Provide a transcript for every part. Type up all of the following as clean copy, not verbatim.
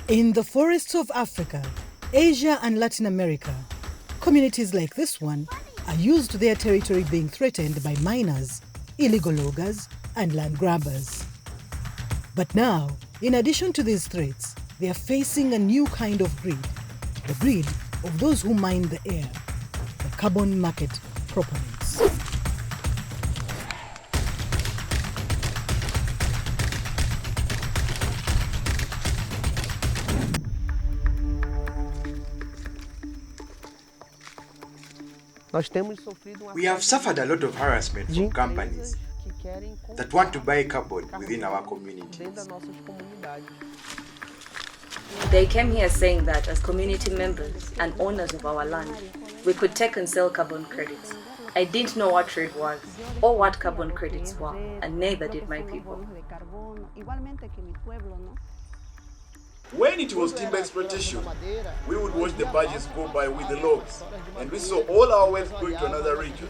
In the forests of Africa, Asia and Latin America, communities like this one are used to their territory being threatened by miners, illegal loggers and land grabbers. But now, in addition to these threats, they are facing a new kind of greed, the greed of those who mine the air, the carbon market proponents. We have suffered a lot of harassment from companies that want to buy carbon within our communities. They came here saying that as community members and owners of our land, we could take and sell carbon credits. I didn't know what trade was or what carbon credits were, and neither did my people. When it was timber exploitation, we would watch the barges go by with the logs, and we saw all our wealth going to another region.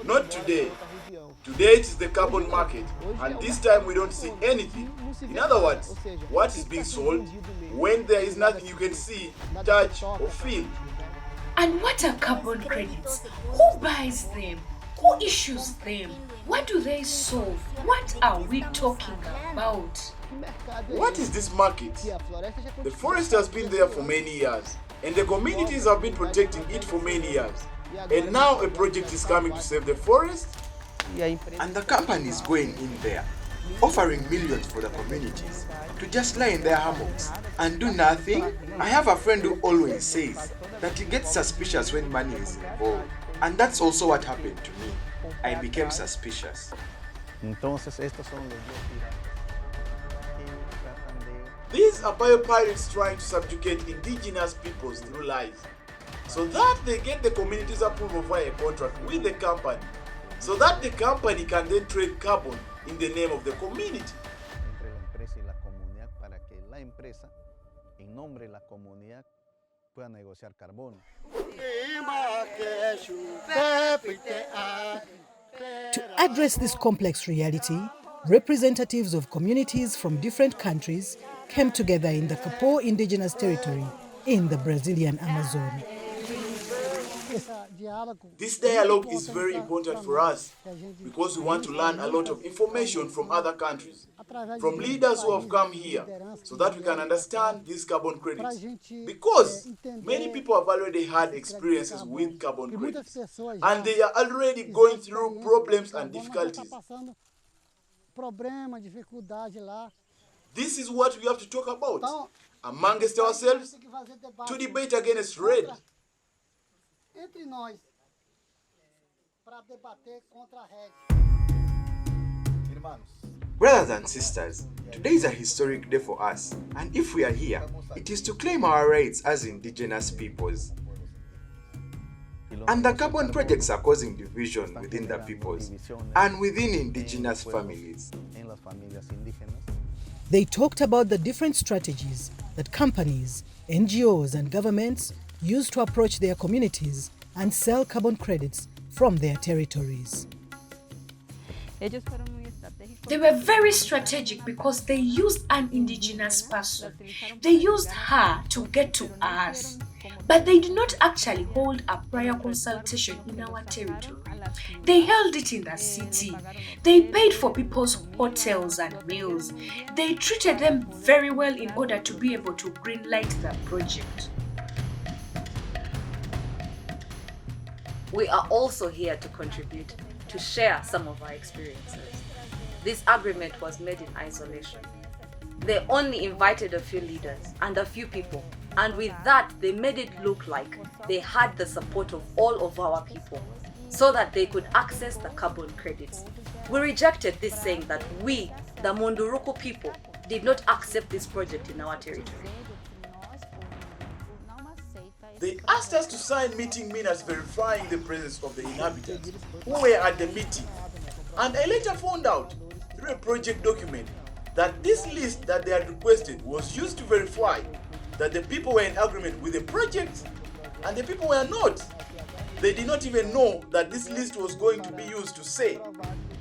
Not today. Today it is the carbon market, and this time we don't see anything. In other words, what is being sold when there is nothing you can see, touch, or feel. And what are carbon credits? Who buys them? Who issues them? What do they solve? What are we talking about? What is this market? The forest has been there for many years, and the communities have been protecting it for many years. And now a project is coming to save the forest? And the company is going in there, offering millions for the communities to just lie in their hammocks and do nothing. I have a friend who always says that he gets suspicious when money is involved. And that's also what happened to me. I became suspicious. These are biopirates trying to subjugate indigenous peoples through lies, so that they get the community's approval via a contract with the company, so that the company can then trade carbon in the name of the community. To address this complex reality, representatives of communities from different countries came together in the Capô indigenous territory in the Brazilian Amazon. This dialogue is very important for us because we want to learn a lot of information from other countries, from leaders who have come here, so that we can understand these carbon credits. Because many people have already had experiences with carbon credits, and they are already going through problems and difficulties. This is what we have to talk about amongst ourselves to debate against REDD. Brothers and sisters, today is a historic day for us, and if we are here, it is to claim our rights as indigenous peoples. And the carbon projects are causing division within the peoples and within indigenous families. They talked about the different strategies that companies, NGOs and governments use to approach their communities and sell carbon credits from their territories. They were very strategic because they used an indigenous person. They used her to get to us. But they did not actually hold a prior consultation in our territory. They held it in the city. They paid for people's hotels and meals. They treated them very well in order to be able to greenlight the project. We are also here to contribute, to share some of our experiences. This agreement was made in isolation. They only invited a few leaders and a few people, and with that they made it look like they had the support of all of our people so that they could access the carbon credits. We rejected this, saying that we, the Munduruku people, did not accept this project in our territory. They asked us to sign meeting minutes verifying the presence of the inhabitants who were at the meeting. And I later found out through a project document that this list that they had requested was used to verify that the people were in agreement with the project and the people were not. They did not even know that this list was going to be used to say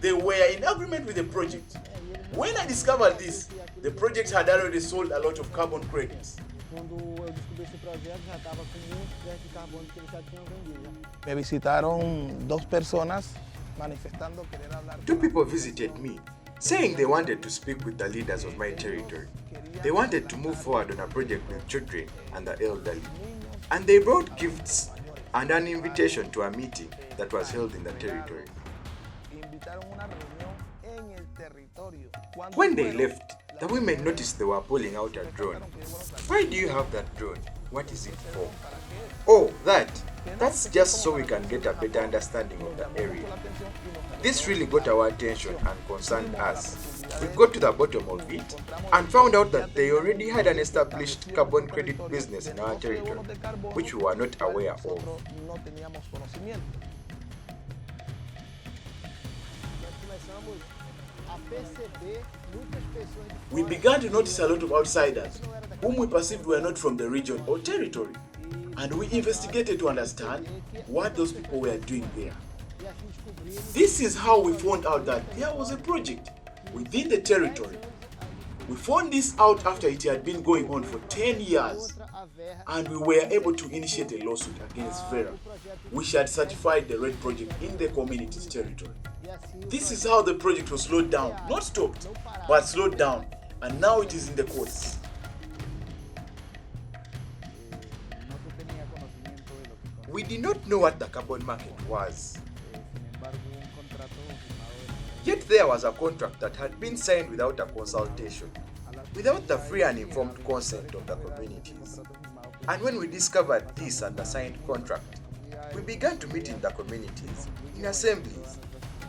they were in agreement with the project. When I discovered this, The project had already sold a lot of carbon credits. Me visitaron dos personas manifestando querer hablar. Two people visited me, saying they wanted to speak with the leaders of my territory. They wanted to move forward on a project with children and the elderly. And they brought gifts and an invitation to a meeting that was held in the territory. When they left, the women noticed they were pulling out a drone. Why do you have that drone? What is it for? Oh, that's just so we can get a better understanding of the area. This really got our attention and concerned us. We got to the bottom of it and found out that they already had an established carbon credit business in our territory, which we were not aware of. We began to notice a lot of outsiders whom we perceived were not from the region or territory, and we investigated to understand what those people were doing there. This is how we found out that there was a project within the territory. We found this out after it had been going on for 10 years, and we were able to initiate a lawsuit against Vera, which had certified the REDD project in the community's territory. This is how the project was slowed down, not stopped, but slowed down, and now it is in the courts. We did not know what the carbon market was. Yet there was a contract that had been signed without a consultation, without the free and informed consent of the communities. And when we discovered this and the signed contract, we began to meet in the communities, in assemblies,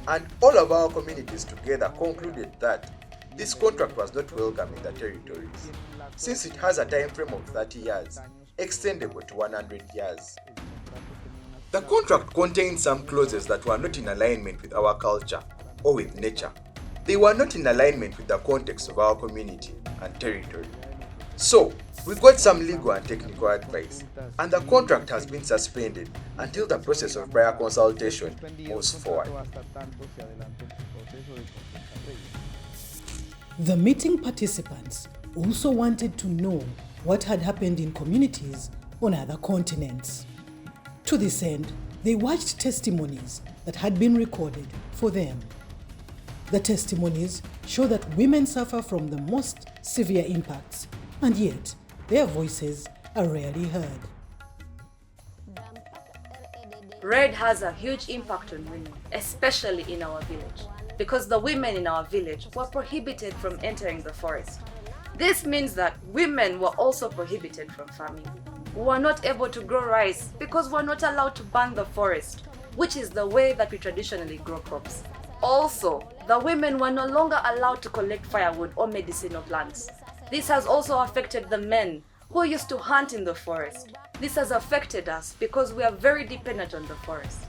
and all of our communities together concluded that this contract was not welcome in the territories, since it has a time frame of 30 years, extendable to 100 years. The contract contained some clauses that were not in alignment with our culture or with nature. They were not in alignment with the context of our community and territory. So, we got some legal and technical advice, and the contract has been suspended until the process of prior consultation moves forward. The meeting participants also wanted to know what had happened in communities on other continents. To this end, they watched testimonies that had been recorded for them. The testimonies show that women suffer from the most severe impacts, and yet their voices are rarely heard. REDD has a huge impact on women, especially in our village, because the women in our village were prohibited from entering the forest. This means that women were also prohibited from farming. We were not able to grow rice because we were not allowed to burn the forest, which is the way that we traditionally grow crops. Also, the women were no longer allowed to collect firewood or medicinal plants. This has also affected the men who used to hunt in the forest. This has affected us because we are very dependent on the forest.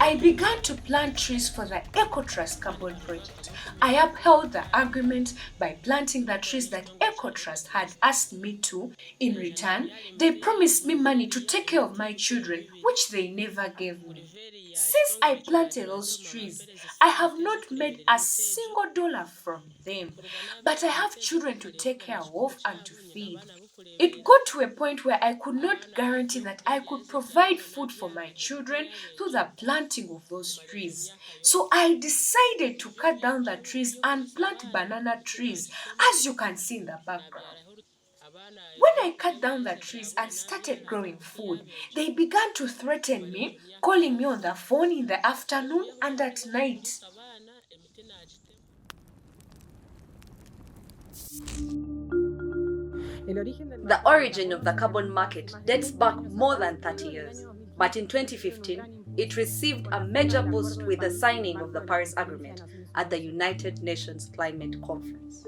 I began to plant trees for the EcoTrust Carbon project. I upheld the agreement by planting the trees that EcoTrust had asked me to. In return, they promised me money to take care of my children, which they never gave me. Since I planted those trees, I have not made a single dollar from them, but I have children to take care of and to feed. It got to a point where I could not guarantee that I could provide food for my children through the planting of those trees. So I decided to cut down the trees and plant banana trees, as you can see in the background. When I cut down the trees and started growing food, they began to threaten me, calling me on the phone in the afternoon and at night. The origin of the carbon market dates back more than 30 years, but in 2015, it received a major boost with the signing of the Paris Agreement at the United Nations Climate Conference.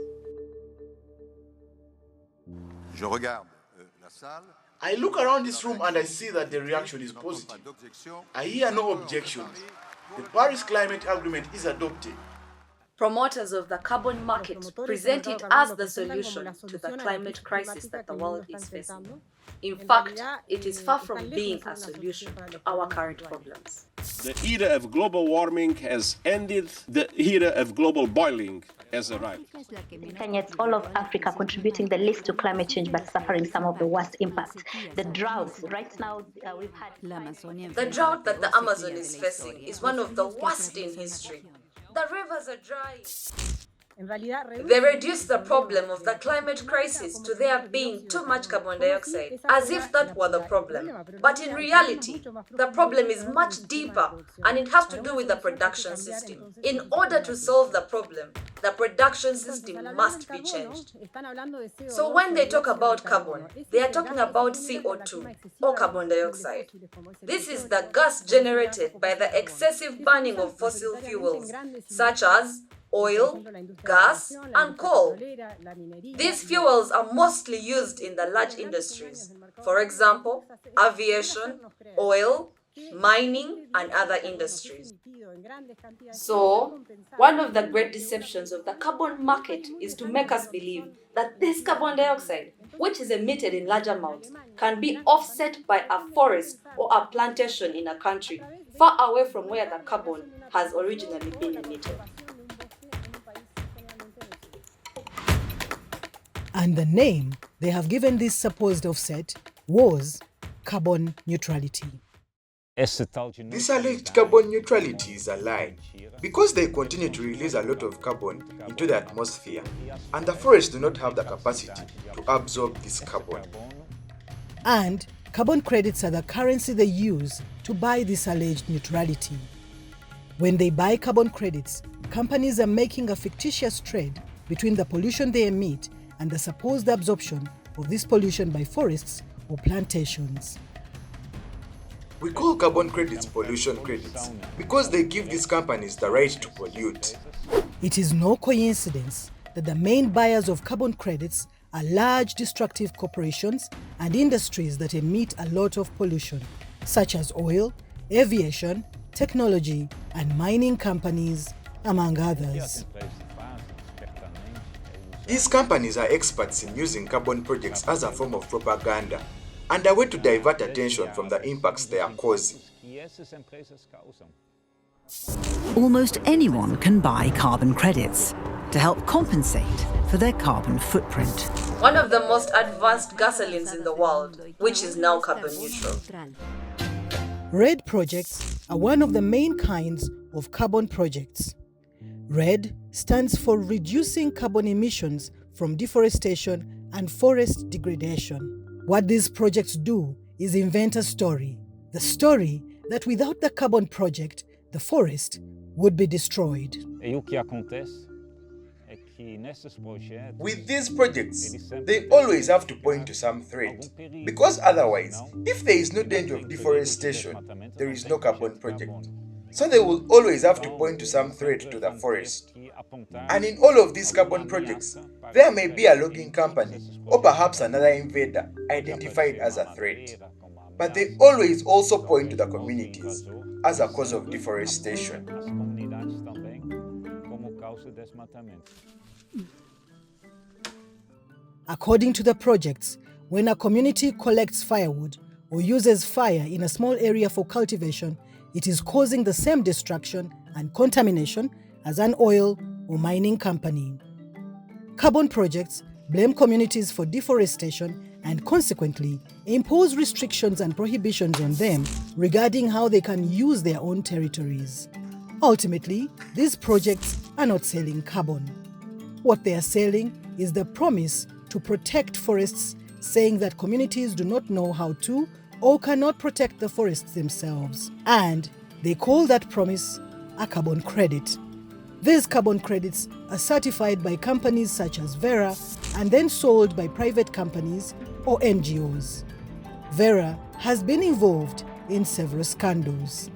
I look around this room and I see that the reaction is positive. I hear no objections. The Paris Climate Agreement is adopted. Promoters of the carbon market present it as the solution to the climate crisis that the world is facing. In fact, it is far from being a solution to our current problems. The era of global warming has ended. The era of global boiling has arrived. And yet all of Africa contributing the least to climate change but suffering some of the worst impacts. The droughts, right now we've had... The drought that the Amazon is facing is one of the worst in history. The rivers are dry. They reduce the problem of the climate crisis to there being too much carbon dioxide, as if that were the problem. But in reality, the problem is much deeper, and it has to do with the production system. In order to solve the problem, the production system must be changed. So when they talk about carbon, they are talking about CO2, or carbon dioxide. This is the gas generated by the excessive burning of fossil fuels, such as oil, gas, and coal. These fuels are mostly used in the large industries, for example, aviation, oil, mining, and other industries. So, one of the great deceptions of the carbon market is to make us believe that this carbon dioxide, which is emitted in large amounts, can be offset by a forest or a plantation in a country far away from where the carbon has originally been emitted. And the name they have given this supposed offset was carbon neutrality. This alleged carbon neutrality is a lie because they continue to release a lot of carbon into the atmosphere, and the forests do not have the capacity to absorb this carbon. And carbon credits are the currency they use to buy this alleged neutrality. When they buy carbon credits, companies are making a fictitious trade between the pollution they emit and the supposed absorption of this pollution by forests or plantations. We call carbon credits pollution credits because they give these companies the right to pollute. It is no coincidence that the main buyers of carbon credits are large destructive corporations and industries that emit a lot of pollution, such as oil, aviation, technology, and mining companies, among others. These companies are experts in using carbon projects as a form of propaganda and a way to divert attention from the impacts they are causing. Almost anyone can buy carbon credits to help compensate for their carbon footprint. One of the most advanced gasolines in the world, which is now carbon neutral. REDD projects are one of the main kinds of carbon projects. REDD stands for Reducing Carbon Emissions from Deforestation and Forest Degradation. What these projects do is invent a story. The story that without the carbon project, the forest would be destroyed. With these projects, they always have to point to some threat, because otherwise, if there is no danger of deforestation, there is no carbon project. So they will always have to point to some threat to the forest. And in all of these carbon projects, there may be a logging company or perhaps another invader identified as a threat. But they always also point to the communities as a cause of deforestation. According to the projects, when a community collects firewood or uses fire in a small area for cultivation, it is causing the same destruction and contamination as an oil or mining company. Carbon projects blame communities for deforestation and consequently impose restrictions and prohibitions on them regarding how they can use their own territories. Ultimately, these projects are not selling carbon. What they are selling is the promise to protect forests, saying that communities do not know how to or cannot protect the forests themselves. And they call that promise a carbon credit. These carbon credits are certified by companies such as Vera and then sold by private companies or NGOs. Vera has been involved in several scandals.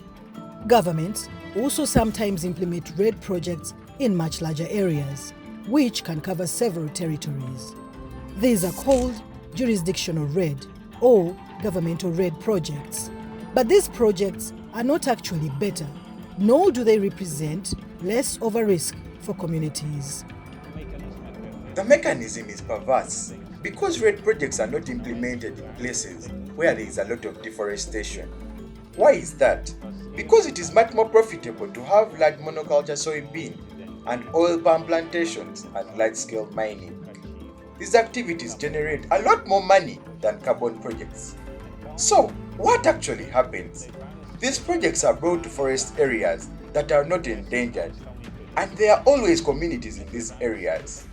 Governments also sometimes implement REDD projects in much larger areas, which can cover several territories. These are called jurisdictional REDD or governmental REDD projects. But these projects are not actually better, nor do they represent less of a risk for communities. The mechanism is perverse because REDD projects are not implemented in places where there is a lot of deforestation. Why is that? Because it is much more profitable to have large monoculture soybean and oil palm plantations and large-scale mining. These activities generate a lot more money than carbon projects. So, what actually happens? These projects are brought to forest areas that are not endangered, and there are always communities in these areas.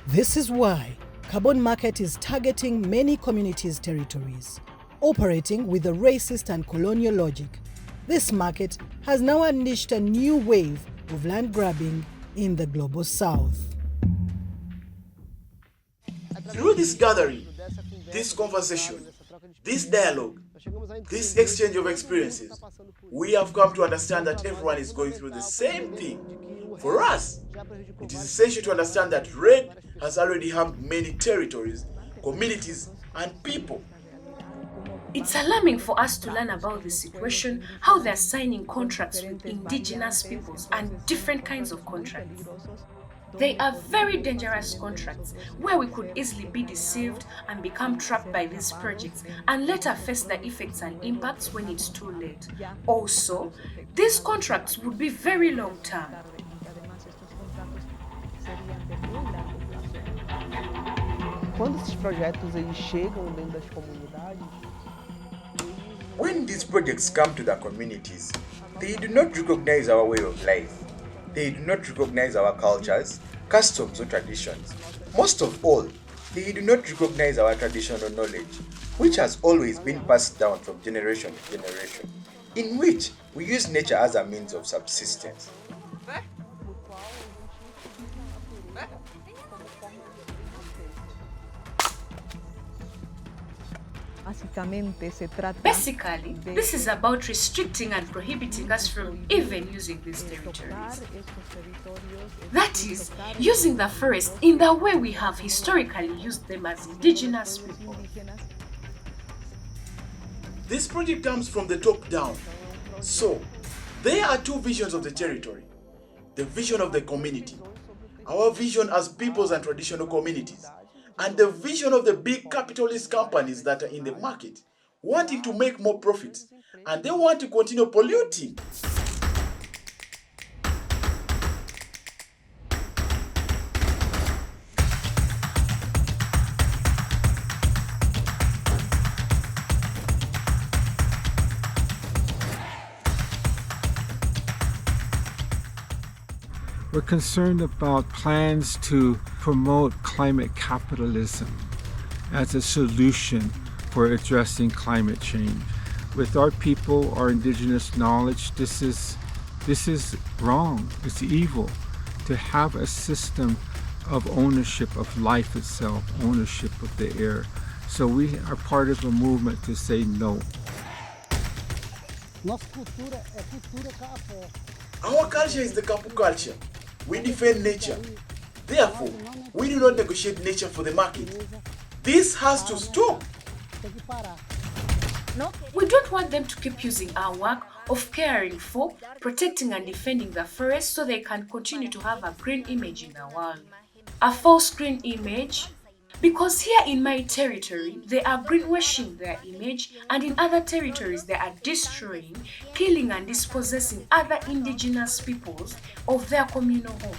This is why Carbon Market is targeting many communities' territories, operating with a racist and colonial logic. This market has now unleashed a new wave of land grabbing in the global south. Through this gathering, this conversation, this dialogue, this exchange of experiences, we have come to understand that everyone is going through the same thing. For us, it is essential to understand that REDD has already harmed many territories, communities, and people. It's alarming for us to learn about the situation, how they're signing contracts with indigenous peoples and different kinds of contracts. They are very dangerous contracts where we could easily be deceived and become trapped by these projects and later face the effects and impacts when it's too late. Also, these contracts would be very long term. When these projects come to the communities, they do not recognize our way of life. They do not recognize our cultures, customs, or traditions. Most of all, they do not recognize our traditional knowledge, which has always been passed down from generation to generation, in which we use nature as a means of subsistence. Basically, this is about restricting and prohibiting us from even using these territories. That is, using the forest in the way we have historically used them as indigenous people. This project comes from the top down. So, there are two visions of the territory. The vision of the community, our vision as peoples and traditional communities, and the vision of the big capitalist companies that are in the market, wanting to make more profits, and they want to continue polluting. We're concerned about plans to promote climate capitalism as a solution for addressing climate change. With our people, our indigenous knowledge, this is wrong. It's evil to have a system of ownership of life itself, ownership of the air. So we are part of a movement to say no. Our culture is the Kapu culture. We defend nature. Therefore, we do not negotiate nature for the market. This has to stop. We don't want them to keep using our work of caring for, protecting and defending the forest so they can continue to have a green image in the world. A false green image, because here in my territory, they are greenwashing their image, and in other territories they are destroying, killing and dispossessing other indigenous peoples of their communal homes.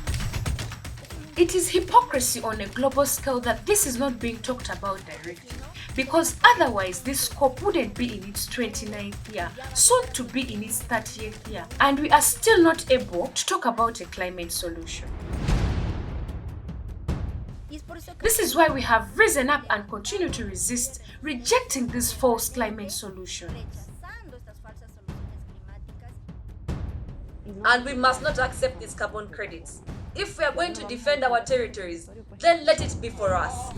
It is hypocrisy on a global scale that this is not being talked about directly, because otherwise this COP wouldn't be in its 29th year, soon to be in its 30th year, and we are still not able to talk about a climate solution. This is why we have risen up and continue to resist, rejecting these false climate solutions. And we must not accept these carbon credits. If we are going to defend our territories, then let it be for us.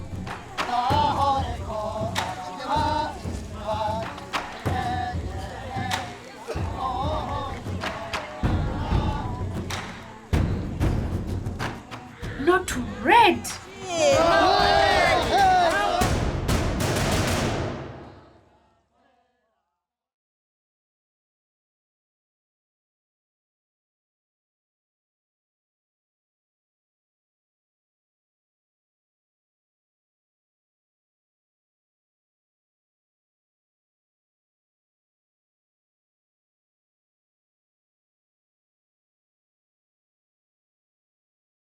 Not REDD!